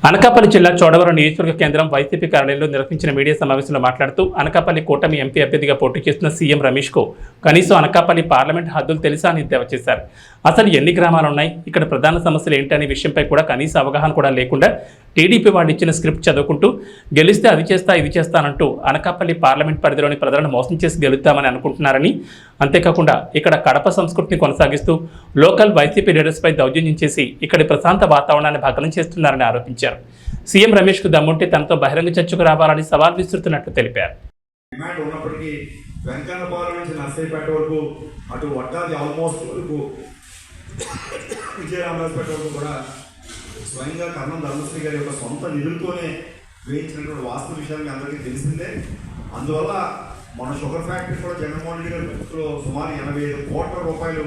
అనకాపల్లి జిల్లా చోడవరం నియోజకవర్గ కేంద్రం వైసీపీ కార్యాలయంలో నిర్వహించిన మీడియా సమావేశంలో మాట్లాడుతూ అనకాపల్లి కూటమి ఎంపీ అభ్యర్థిగా పోటీ చేస్తున్న సీఎం రమేష్కు కనీసం అనకాపల్లి పార్లమెంట్ హద్దులు తెలుసా అని ఎద్దేవా చేశారు. అసలు ఎన్ని గ్రామాలు ఉన్నాయి, ఇక్కడ ప్రధాన సమస్యలు ఏంటనే విషయంపై కూడా కనీస అవగాహన కూడా లేకుండా టీడీపీ వాళ్ళు ఇచ్చిన స్క్రిప్ట్ చదువుకుంటూ గెలిస్తే అది చేస్తా ఇది చేస్తానంటూ అనకాపల్లి పార్లమెంట్ పరిధిలోని ప్రజలను మోసం చేసి గెలుస్తామని అనుకుంటున్నారని, అంతేకాకుండా ఇక్కడ కడప సంస్కృతిని కొనసాగిస్తూ లోకల్ వైసీపీ లీడర్స్పై దౌర్జన్యం చేసి ఇక్కడి ప్రశాంత వాతావరణాన్ని భగ్నం చేస్తున్నారని ఆరోపించారు. సీఎం రమేష్కు దమ్ముంటే తనతో బహిరంగ చర్చకు రావాలని సవాల్ విసురుతున్నట్లు తెలిపారు. స్వయంగా కర్ణం ధర్మశ్రీ గారి యొక్క సొంత నిధులతోనే వేయించినటువంటి వాస్తు విషయాన్ని అందరికీ తెలిసిందే. అందువల్ల మన షుగర్ ఫ్యాక్టరీ కూడా జగన్మోహన్ రెడ్డి గారి బడ్జెట్లో సుమారు 85 కోట్ల రూపాయలు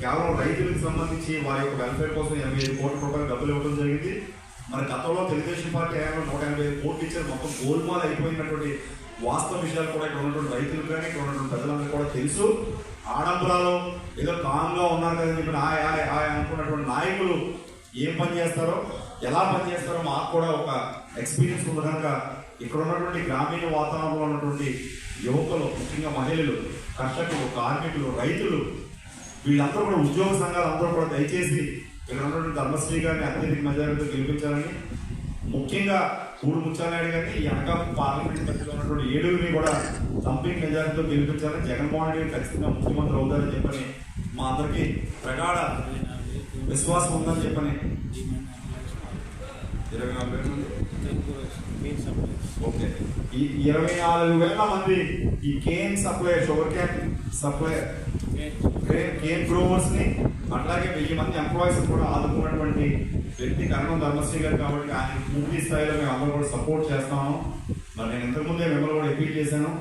కేవలం రైతులకు సంబంధించి వారి యొక్క వెల్ఫేర్ కోసం 85 కోట్ల రూపాయలు డబ్బులు ఇవ్వడం జరిగింది. మన గతంలో తెలుగుదేశం పార్టీ 185 కోట్లు ఇచ్చారు. మొత్తం గోల్మాల్ అయిపోయినటువంటి వాస్తవ విషయాలు కూడా ఇక్కడ ఉన్నటువంటి రైతులు కానీ ఇక్కడ ఉన్నటువంటి ప్రజలందరూ కూడా తెలుసు. ఆడంబరాలు ఏదో కామ్గా ఉన్నారు కదని చెప్పి హాయ్ అనుకున్నటువంటి నాయకులు ఏం పని చేస్తారో ఎలా పని చేస్తారో మాకు కూడా ఒక ఎక్స్పీరియన్స్ ఉంది కనుక ఇక్కడ ఉన్నటువంటి గ్రామీణ వాతావరణంలో ఉన్నటువంటి యువకులు, ముఖ్యంగా మహిళలు, కర్షకులు, కార్మికులు, రైతులు, వీళ్ళందరూ కూడా ఉద్యోగ సంఘాలు అందరూ కూడా దయచేసి ఇక్కడ ఉన్నటువంటి ధర్మశ్రీ గారిని అత్యధిక మెజారిటీతో గెలిపించాలని, ముఖ్యంగా కూడు ముచ్చానాయుడు గారిని ఈ అనకాపల్లి పార్లమెంట్ పరిధిలో ఉన్నటువంటి 7 కూడా థంపింగ్ మెజారిటీతో గెలిపించాలని, జగన్మోహన్ రెడ్డి ఖచ్చితంగా ముఖ్యమంత్రి అవుతారని చెప్పని మా అందరికీ ప్రగాఢ విశ్వాసం ఉందని చెప్పని 24,000 మంది ఈ cane supply sugar cane supply cane growers ని అట్లాగే 1000 మంది ఎంప్లాయీస్ కూడా ఆదుకున్నటువంటి వ్యక్తి కర్ణం ధర్మశ్రీ గారు. కాబట్టి ఆయన పూర్తి స్థాయిలో మేము అందరూ కూడా సపోర్ట్ చేస్తాము. మరి నేను ఇంతకుముందే మిమ్మల్ని కూడా అపీల్ చేశాను,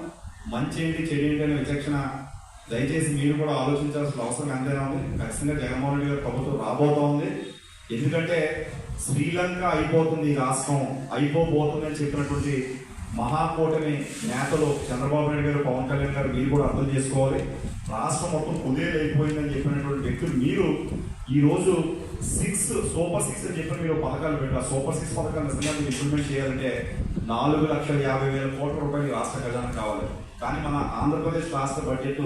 మంచి ఏంటి చెడు ఏంటి అనే విచక్షణ దయచేసి మీరు కూడా ఆలోచించాల్సిన అవసరం ఎంతైనా ఉంది. ఖచ్చితంగా జగన్మోహన్ రెడ్డి గారి ప్రభుత్వం రాబోతా ఉంది. ఎందుకంటే శ్రీలంక అయిపోతుంది, ఈ రాష్ట్రం అయిపోబోతుంది అని చెప్పినటువంటి మహాకూటమి నేతలు చంద్రబాబు నాయుడు గారు, పవన్ కళ్యాణ్ గారు మీరు కూడా అర్థం చేసుకోవాలి. రాష్ట్రం మొత్తం కుదేలు అయిపోయిందని చెప్పినటువంటి వ్యక్తులు మీరు ఈరోజు సూపర్ 6 అని చెప్పి మీరు పథకాలు పెట్టారు. సూపర్ 6 పథకాలు నిజంగా మీరు ఇంప్లిమెంట్ చేయాలంటే 4,50,000 కోట్ల రూపాయలు రాష్ట్ర ఖజానా కావాలి. కానీ మన ఆంధ్రప్రదేశ్ రాష్ట్ర బడ్జెట్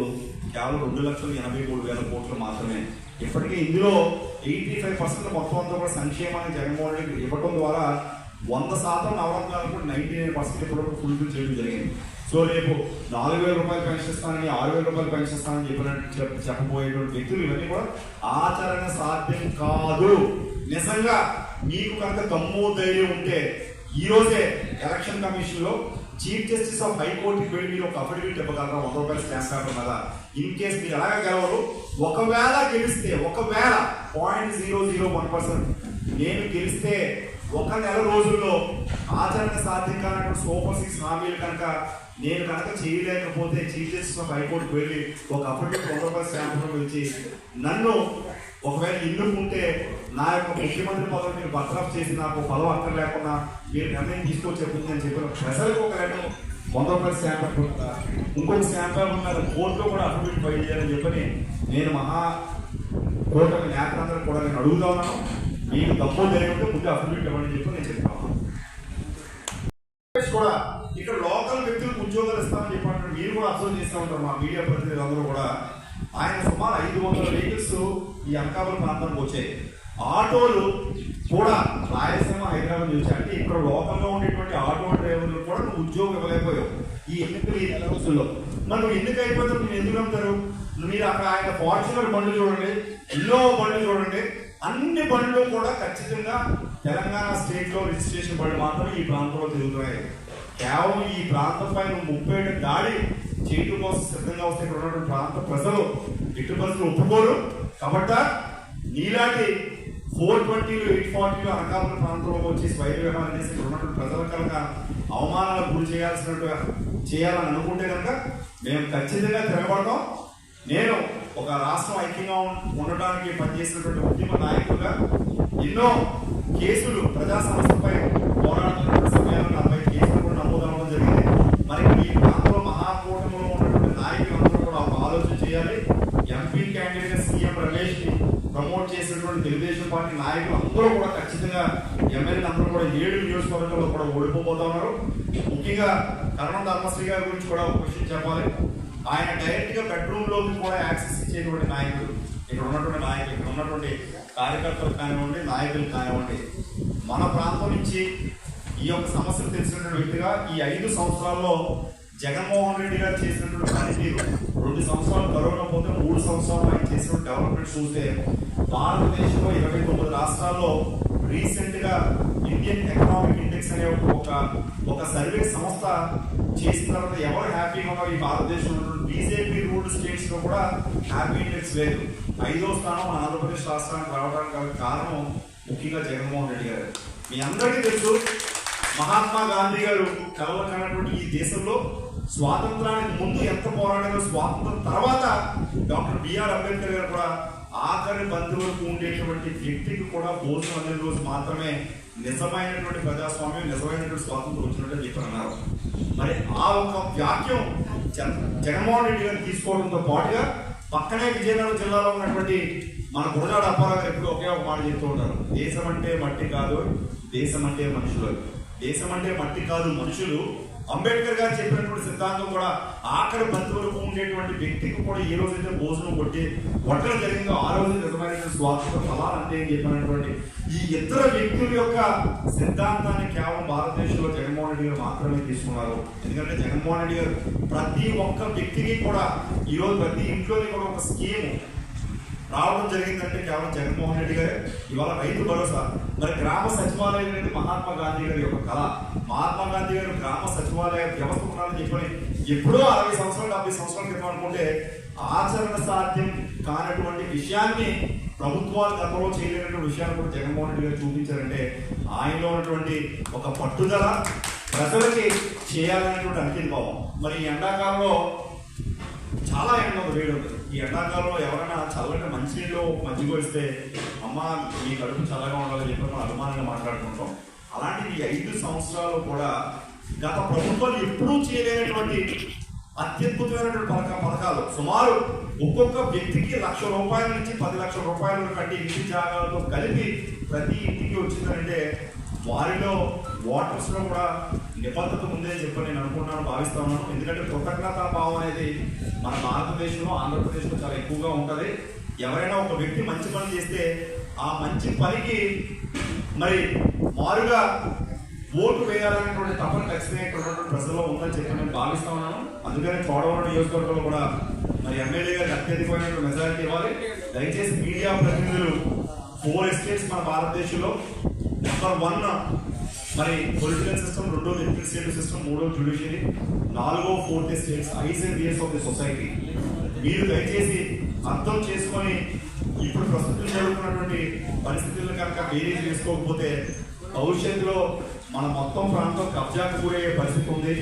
కేవలం 2,83,000 కోట్లు మాత్రమే. ఇప్పటికీ ఇందులో 85% మొత్తం అంతా కూడా సంక్షేమాన్ని జగన్మోహన్ రెడ్డి ఇవ్వడం ద్వారా 100% నవరత్నాలు కూడా 99% ఇప్పటివరకు ఫుల్ఫిల్ చేయడం జరిగింది. సో రేపు 4,000 రూపాయలు పెన్షన్ ఇస్తానని 6,000 రూపాయలు పెన్షన్ ఇస్తానని చెప్పబోయేటువంటి వ్యక్తులు ఇవన్నీ కూడా ఆచరణ సాధ్యం కాదు. నిజంగా మీకు కనుక దమ్ము ధైర్యం ఉంటే ఈ రోజే ఎలక్షన్ కమిషన్ లో చీఫ్ జస్టిస్ ఆఫ్ హైకోర్టుకి వెళ్ళి మీరు ఒక అఫిడవిట్ ఇవ్వగలరా 100 రూపాయలు స్టాంప్ పేపర్ మీద. ఇన్ కేసు మీరు ఎలాగ గెలవరు, ఒకవేళ గెలిస్తే 0.001% నేను గెలిస్తే 1 నెల రోజుల్లో ఆచరణ సాధ్యం కానటువంటి సూపర్ 6 హామీలు కనుక నేను కనుక చేయలేకపోతే చీఫ్ జస్టిస్ ఆఫ్ హైకోర్టుకి వెళ్ళి ఒక అఫిడవిట్ 100 రూపాయల స్టాంప్ పిలిచి నన్ను ఒకవేళ ఎన్నుకుంటే నా యొక్క ముఖ్యమంత్రి పదవి మీరు బర్తరఫ్ చేసి నాకు పదవి అక్కర్ లేకుండా మీరు నిర్ణయం తీసుకొచ్చి చెప్తుంది అని చెప్పిన ప్రజలకు ఒక 100 రూపాయల స్టాంప్ ఇంకొక స్టాంప్ ఉన్నారు కోర్టులో కూడా అఫిడవిట్ ఫైల్ చేయాలని చెప్పని నేను కూటమి నేతలందరూ కూడా నేను అడుగుతా ఉన్నాను. మీకు తప్పు తెలియకుంటే ముందు అఫిడవిట్ ఇవ్వని చెప్పి నేను చెప్తా ఉన్నాను. కూడా ఇక్కడ లోకల్ వ్యక్తులకు ఉద్యోగాలు ఇస్తామని చెప్పినట్టు మీరు కూడా అబ్జర్వ్ చేస్తూ ఉంటారు. మా మీడియా ప్రతినిధులు అందరూ కూడా ఆయన సుమారు 500 వెహికల్స్ ఈ అనకాపల్లి ప్రాంతానికి వచ్చాయి. ఆటోలు కూడా రాయలసీమ, హైదరాబాద్ నుంచి అంటే ఇక్కడ లోకల్గా ఉండేటువంటి ఆటో డ్రైవర్లు కూడా నువ్వు ఉద్యోగం ఇవ్వలేకపోయావు ఈ ఎన్నికలు 2 రోజుల్లో. మరి నువ్వు ఎన్నిక అయిపోతే మీరు ఎందుకు అమ్ముతారు? మీరు అక్కడ ఆయన ఫార్చునర్ బండ్లు చూడండి, ఎన్నో బండ్లు చూడండి, అన్ని బండ్లు కూడా ఖచ్చితంగా తెలంగాణ స్టేట్ లో రిజిస్ట్రేషన్ బండ్లు మాత్రం ఈ ప్రాంతంలో తిరుగుతున్నాయి. కేవలం ఈ ప్రాంతం పైన 30 దాడి చేయడం కోసం సిద్ధంగా వస్తే ఇక్కడ ఉన్నటువంటి ప్రాంత ప్రజలు ఎట్టి పరిస్థితులు ఒప్పుకోరు. కాబట్టి నీలాంటి 420లు 840లు అనకాపల్లి ప్రాంతంలో వచ్చి స్వైర విహారం చేసి ఇక్కడ ఉన్నటువంటి ప్రజల కనుక అవమానాలకు గురి చేయాలని అనుకుంటే కనుక మేము ఖచ్చితంగా తిరగబడతాం. నేను ఒక రాష్ట్రం ఐక్యంగా ఉండటానికి పనిచేసినటువంటి ఉద్యమ నాయకులుగా ఎన్నో కేసులు ప్రజా సంస్థపై పోరాడుతున్న సమయంలో 40 కేసులు కూడా నమోదవడం జరిగింది. మరి ఈ ప్రాంతంలో మహాకూటమిలో ఉన్నటువంటి నాయకులందరూ కూడా ఒక ఆలోచన చేయాలి. ఎంపీ క్యాండిడేట్ సీఎం రమేష్ ని ప్రమోట్ చేసినటువంటి తెలుగుదేశం పార్టీ నాయకులు అందరూ కూడా ఖచ్చితంగా ఎమ్మెల్యేలు అందరూ కూడా 7 నియోజకవర్గాల్లో కూడా ఓడిపోతా ఉన్నారు. ముఖ్యంగా కరణం ధర్మశ్రీ గారి గురించి కూడా ఒక విషయం చెప్పాలి. ఆయన డైరెక్ట్ గా బెడ్రూమ్ లోకి కూడా యాక్సెస్ ఇచ్చేటువంటి నాయకుడు. ఇక్కడ ఉన్నటువంటి నాయకులు, ఇక్కడ ఉన్నటువంటి కార్యకర్తలు కానివ్వండి, నాయకులు కానివ్వండి, మన ప్రాంతం నుంచి ఈ యొక్క సమస్యలు తెలిసినటువంటి వ్యక్తిగా ఈ 5 సంవత్సరాల్లో జగన్మోహన్ రెడ్డి గారు చేసినటువంటి పనితీరు, 2 సంవత్సరాలు కరోనా పోతే 3 సంవత్సరాలు ఆయన చేసిన డెవలప్మెంట్ చూస్తే భారతదేశంలో 29 రాష్ట్రాల్లో రీసెంట్ గా ఇండియన్ ఎకనామిక్ ఇండెక్స్ అనే ఒక సర్వే సంస్థ చేసిన తర్వాత ఎవరు హ్యాపీగా ఉన్నారు ఈ భారతదేశంలో బీజేపీ రూల్డ్ స్టేట్స్ లో కూడా హ్యాపీ ఇండెక్స్ లేదు. 5వ స్థానం మన ఆంధ్రప్రదేశ్ రాష్ట్రానికి రావడానికి కారణం ముఖ్యంగా జగన్మోహన్ రెడ్డి గారు. మీ అందరికీ తెలుసు, మహాత్మా గాంధీ గారు కలవకన్నటువంటి ఈ దేశంలో స్వాతంత్రానికి ముందు ఎంత పోరాడారో, స్వాతంత్రం తర్వాత డాక్టర్ బిఆర్ అంబేద్కర్ గారు కూడా ఆఖరి బంధు వరకు ఉండేటువంటి వ్యక్తికి కూడా భోజనం అనే రోజు మాత్రమే నిజమైనటువంటి ప్రజాస్వామ్యం, నిజమైనటువంటి స్వాతంత్రం వచ్చినట్టు చెప్పి అన్నారు. మరి ఆ ఒక వాక్యం జగన్మోహన్ రెడ్డి గారు తీసుకోవడంతో పాటుగా పక్కనే విజయనగరం జిల్లాలో ఉన్నటువంటి మన గురజాడ అప్పారావు గారు ఎప్పుడు ఒకే ఒక మాట చెప్తూ ఉంటారు, దేశం అంటే మట్టి కాదు, దేశం అంటే మనుషులు. దేశం అంటే మట్టి కాదు, మనుషులు. అంబేద్కర్ గారు చెప్పినటువంటి సిద్ధాంతం కూడా ఆఖరి బంధువులకు ఉండేటువంటి వ్యక్తికి కూడా ఏ రోజైతే భోజనం కొట్టడం జరిగిందో ఆ రోజు నిజమైన స్వాతంత్ర ఫలాలు అంటే అని చెప్పినటువంటి ఈ ఇద్దరు వ్యక్తుల యొక్క సిద్ధాంతాన్ని కేవలం భారతదేశంలో జగన్మోహన్ రెడ్డి గారు మాత్రమే తీసుకున్నారు. ఎందుకంటే జగన్మోహన్ రెడ్డి గారు ప్రతి ఒక్క వ్యక్తికి కూడా ఈరోజు ప్రతి ఇంట్లోని కూడా ఒక స్కీమ్ రావడం జరిగిందంటే కేవలం జగన్మోహన్ రెడ్డి గారే. ఇవాళ రైతు భరోసా, మరి గ్రామ సచివాలయం అనేది మహాత్మా గాంధీ గారి యొక్క కళ. మహాత్మా గాంధీ గారు గ్రామ సచివాలయ వ్యవస్థ ఉండాలని చెప్పని ఎప్పుడో 60 సంవత్సరాలు 70 సంవత్సరాల క్రితం అనుకుంటే ఆచరణ సాధ్యం కానటువంటి విషయాన్ని ప్రభుత్వాలు గతంలో చేయలేనటువంటి విషయాన్ని కూడా జగన్మోహన్ రెడ్డి గారు చూపించారంటే ఆయనలో ఉన్నటువంటి ఒక పట్టుదల, ప్రజలకి చేయాలనేటువంటి అంకితభావం. మరి ఈ ఎండాకాలంలో చాలా ఎండ వేడి ఉంటుంది. ఈ ఎండాకాలంలో ఎవరైనా చల్లటి మంచినీళ్ళు మజ్జిగ ఇస్తే అమ్మ మీ కడుపు చల్లగా ఉండాలని చెప్పి మనం అభిమానంగా మాట్లాడుకుంటాం. అలాంటి ఈ 5 సంవత్సరాలు కూడా గత ప్రభుత్వాలు ఎప్పుడూ చేయలేనటువంటి అత్యద్భుతమైనటువంటి పథకాలు సుమారు ఒక్కొక్క వ్యక్తికి ₹1,00,000 నుంచి 10 లక్షల రూపాయలు కంటే ఇంటి జాగాలతో కలిపి ప్రతి ఇంటికి వచ్చిందంటే వారిలో ఓటర్స్ లో కూడా నిబద్ధత ఉందని చెప్పి నేను అనుకుంటున్నాను, భావిస్తా ఉన్నాను. ఎందుకంటే కృతజ్ఞతా భావం అనేది మన భారతదేశంలో, ఆంధ్రప్రదేశ్లో చాలా ఎక్కువగా ఉంటుంది. ఎవరైనా ఒక వ్యక్తి మంచి పని చేస్తే ఆ మంచి పనికి మరి మారుగా ఓటు వేయాలనేటువంటి తపన ఖచ్చితంగా ఇక్కడ ఉన్నటువంటి ప్రజల్లో ఉందని చెప్పి నేను భావిస్తా ఉన్నాను. అందుకని చోడవరం నియోజకవర్గంలో కూడా మరి ఎమ్మెల్యే గారికి అత్యధికమైనటువంటి మెజారిటీ ఇవ్వాలి. దయచేసి మీడియా ప్రతినిధులు 4 ఎస్టేట్స్ మన భారతదేశంలో నెంబర్ 1 మరి పొలిటికల్ సిస్టమ్, 2వ అడ్మినిస్ట్రేటివ్ సిస్టమ్, 3వ జ్యుడిషియరీ, 4వ 4th estates, ice and years of the society. మీరు దయచేసి అర్థం చేసుకొని ఇప్పుడు ప్రస్తుతం జరుగుతున్నటువంటి పరిస్థితులను కనుక బేరీజ్ చేసుకోకపోతే భవిష్యత్తులో మన మొత్తం ప్రాంతం కబ్జాకు గురయ్యే పరిస్థితి ఉంది.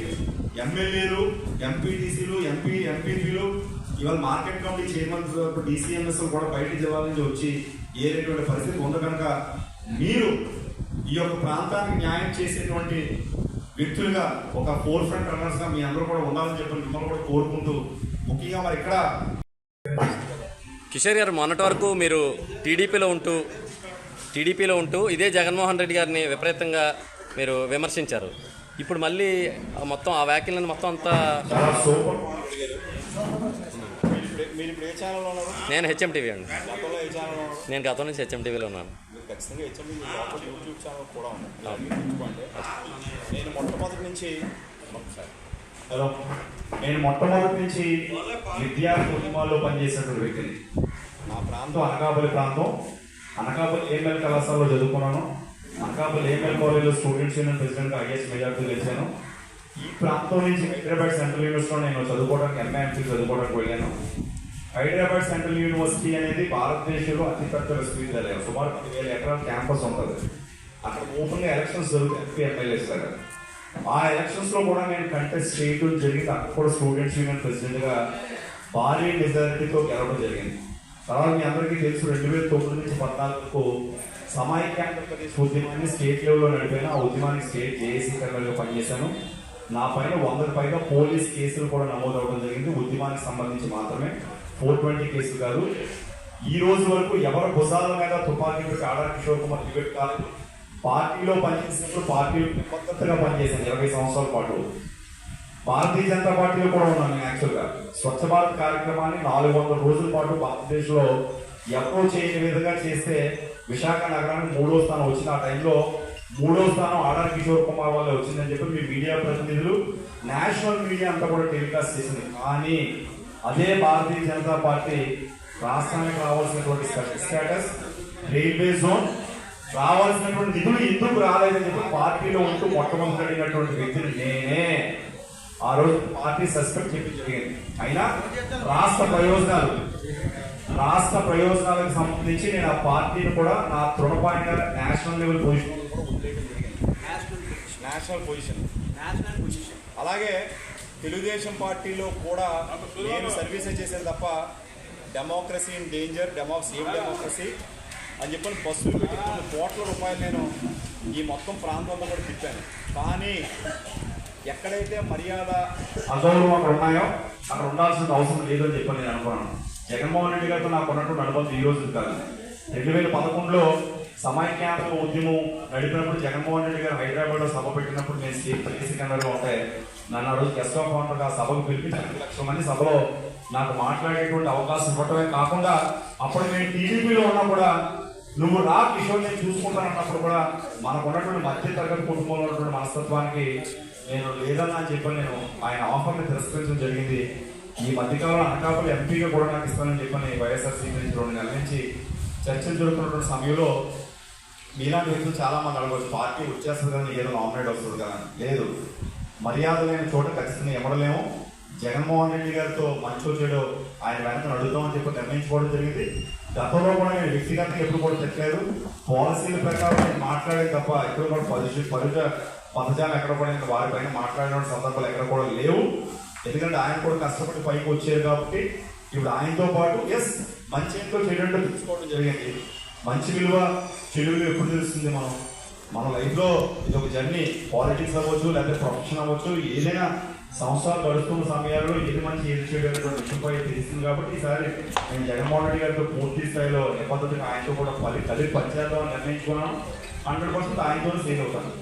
ఎమ్మెల్యేలు, ఎంపీటీసీలు, ఎంపీపీలు, ఇవాళ మార్కెట్ కమిటీ చైర్మన్, డీసీఎంఎస్ కూడా బయట జిల్లాల నుంచి వచ్చి ఏరేటువంటి పరిస్థితి ఉంది. కనుక మీరు ఈ యొక్క ప్రాంతానికి న్యాయం చేసేటువంటి వ్యక్తులుగా ఒక ఫోర్ ఫ్రంట్ రన్నర్స్ గా మీ అందరూ కూడా ఉండాలని చెప్పి మిమ్మల్ని కూడా కోరుకుంటూ, ముఖ్యంగా మరి ఇక్కడ కిషోర్ గారు మొన్నటి వరకు మీరు టీడీపీలో ఉంటూ ఇదే జగన్మోహన్ రెడ్డి గారిని విపరీతంగా మీరు విమర్శించారు. ఇప్పుడు మళ్ళీ మొత్తం ఆ వ్యాఖ్యలను మొత్తం అంతా నేను హెచ్ఎంటీవీ అండి. నేను గతం నుంచి హెచ్ఎంటీవీలో ఉన్నాను. ఖచ్చితంగా హెచ్ఎంటీ యూట్యూబ్ ఛానల్ కూడా ఉంది. నేను మొట్టమొదటి నుంచి విద్యార్థి ఉద్యమాల్లో పనిచేసినటువంటి వ్యక్తిని. నా ప్రాంతం అనకాపల్లి ప్రాంతం. అనకాపల్లి ఏఎంఎల్ కళాశాలలో చదువుకున్నాను. అనకాపల్లి ఏఎంఎల్ కాలేజ్లో స్టూడెంట్స్ యూనియన్ ప్రెసిడెంట్గా ఐఏఎస్ మెజార్టీ గెలిచాను. ఈ ప్రాంతం నుంచి హైదరాబాద్ సెంట్రల్ యూనివర్సిటీలో నేను చదువుకోవడానికి ఎంఏఎంసీ చదువుకోవడానికి వెళ్ళాను. హైదరాబాద్ సెంట్రల్ యూనివర్సిటీ అనేది భారతదేశంలో అతిపెద్ద విశ్వవిద్యాలయం. సుమారు 10,000 ఎకరాల క్యాంపస్ ఉంటుంది. అక్కడ ఓపెన్గా ఎలక్షన్స్ జరుగుతాయి ఎంపీ ఎమ్మెల్యేస్ దగ్గర. ఆ ఎలక్షన్స్ లో కూడా నేను కంటెస్ట్ చేయడం జరిగింది. అక్కడ కూడా స్టూడెంట్స్ యూనియన్ ప్రెసిడెంట్ గా భారీ మెజారిటీతో గెలవడం జరిగింది. తర్వాత మీ అందరికీ తెలుసు 2009 నుంచి 2014 సమైక్య ఆంధ్రప్రదేశ్ ఉద్యమాన్ని స్టేట్ లెవెల్లో నడిపాను. ఆ ఉద్యమానికి స్టేట్ జేఏసీ కర్నల్గా పనిచేశాను. నా పైన 100కి పైగా పోలీస్ కేసులు కూడా నమోదవడం జరిగింది. ఉద్యమానికి సంబంధించి మాత్రమే, 420 కేసులు కాదు. ఈ రోజు వరకు ఎవరి భుజాల మీద తుపాకీ పెట్టి ఆడా కిషోర్ కుమార్ టికెట్ కాలేదు. పార్టీలో పనిచేసినప్పుడు పార్టీలో నిబద్ధతగా పనిచేశాను 20 సంవత్సరాల పాటు. భారతీయ జనతా పార్టీలో కూడా ఉన్నాను నేను. యాక్చువల్గా స్వచ్ఛ భారత్ కార్యక్రమాన్ని 400 రోజుల పాటు భారతదేశంలో ఎవరో చేయని విధంగా చేస్తే విశాఖ నగరానికి 3వ స్థానం వచ్చిన ఆ టైంలో 3వ స్థానం ఆడారి కిషోర్ కుమార్ వల్ల వచ్చిందని చెప్పి మీ మీడియా ప్రతినిధులు నేషనల్ మీడియా అంతా కూడా టెలికాస్ట్ చేసింది. కానీ అదే భారతీయ జనతా పార్టీ రాష్ట్రానికి రావాల్సినటువంటి స్పెషల్ స్టేటస్, రైల్వే జోన్, రావాల్సినటువంటి నిధులు ఎందుకు రాలేదని చెప్పి పార్టీలో ఉంటూ మొట్టమొదటి అడిగినటువంటి వ్యక్తిని నేనే. ఆ రోజు పార్టీ సస్పెండ్ చెప్పి జరిగింది. అయినా రాష్ట్ర ప్రయోజనాలకు సంబంధించి నేను ఆ పార్టీని కూడా నా తృణపాయంగా national level position national position. అలాగే తెలుగుదేశం పార్టీలో కూడా నేను సర్వీసే చేశాను తప్ప democracy in danger, save democracy అని చెప్పని బస్సులు పెట్టి కొన్ని కోట్ల రూపాయలు నేను ఈ మొత్తం ప్రాంతంలో కూడా తిప్పాను. కానీ ఎక్కడైతే మర్యాద అగౌరవం అక్కడ ఉన్నాయో అక్కడ ఉండాల్సిన అవసరం లేదని చెప్పని నేను అనుకున్నాను. జగన్మోహన్ రెడ్డి గారితో నాకు ఉన్నటువంటి అనుభవం ఈ రోజు కాదు. 2011లో సమైక్యాంధ్ర ఉద్యమం నడిపినప్పుడు జగన్మోహన్ రెడ్డి గారు హైదరాబాద్లో సభ పెట్టినప్పుడు నేను స్టేట్ ప్రెసిడెంట్గా ఉంటే నన్ను ఆ రోజు గెస్ట్ ఆఫ్ ఆనర్గా సభకు పిలిపించి 2 లక్షల మంది సభలో నాకు మాట్లాడేటువంటి అవకాశం ఇవ్వటమే కాకుండా అప్పుడు నేను టీడీపీలో ఉన్నా కూడా నువ్వు రా కిషోర్ నేను చూసుకుంటానన్నప్పుడు కూడా మనకు ఉన్నటువంటి మధ్య తరగతి కుటుంబంలో ఉన్నటువంటి మనస్తత్వానికి నేను లేదన్నా అని చెప్పి నేను ఆయన ఆఫర్ని తిరస్కరించడం జరిగింది. ఈ మధ్యకాలంలో అనకాపల్లి ఎంపీగా కూడా నాకు ఇస్తానని చెప్పని వైఎస్ఆర్సీపీ నుంచి 2 నెలల నుంచి చర్చలు జరుగుతున్నటువంటి సమయంలో మీలాంటి వ్యక్తులు చాలా మంది అడగవచ్చు, పార్టీ వచ్చేస్తుంది కదా ఏదో నామినేట్ వస్తుంది కదా. లేదు, మర్యాద లేని చోట ఖచ్చితంగా ఎమడలేము. జగన్మోహన్ రెడ్డి గారితో మంచో చెడు ఆయన వెనక నడుద్దామని చెప్పి నిర్ణయించుకోవడం జరిగింది. గతంలో కూడా నేను వ్యక్తిగతంగా ఎప్పుడు కూడా చెప్పలేదు. పాలసీల ప్రకారం నేను మాట్లాడేది తప్ప ఎప్పుడు కూడా పదజాలు ఎక్కడ కూడా ఇంకా వారిపైన మాట్లాడిన సందర్భాలు ఎక్కడ కూడా లేవు. ఎందుకంటే ఆయన కూడా కష్టపడి పైకి వచ్చారు కాబట్టి ఇప్పుడు ఆయనతో పాటు మంచి ఎంతో చెడు తెలుసుకోవడం జరిగింది. మంచి విలువ చెడు విలువ ఎప్పుడు తెలుస్తుంది? మన లైఫ్లో ఇది ఒక జర్నీ. పాలిటిక్స్ అవ్వచ్చు, లేకపోతే ప్రొఫెషన్ అవ్వచ్చు, ఏదైనా సంవత్సరాలు గడుస్తున్న సమయాల్లో ఏది మంచి ఏది చెడు అనేటువంటి విషయంపై తెలుస్తుంది. కాబట్టి ఈసారి నేను జగన్మోహన్ రెడ్డి గారితో పూర్తి స్థాయిలో నిబద్ధతగా ఆయనతో కూడా కలిసి పనిచేద్దామని నిర్ణయించుకున్నాను. 100% ఆయనతో సేవ్ అవుతాను.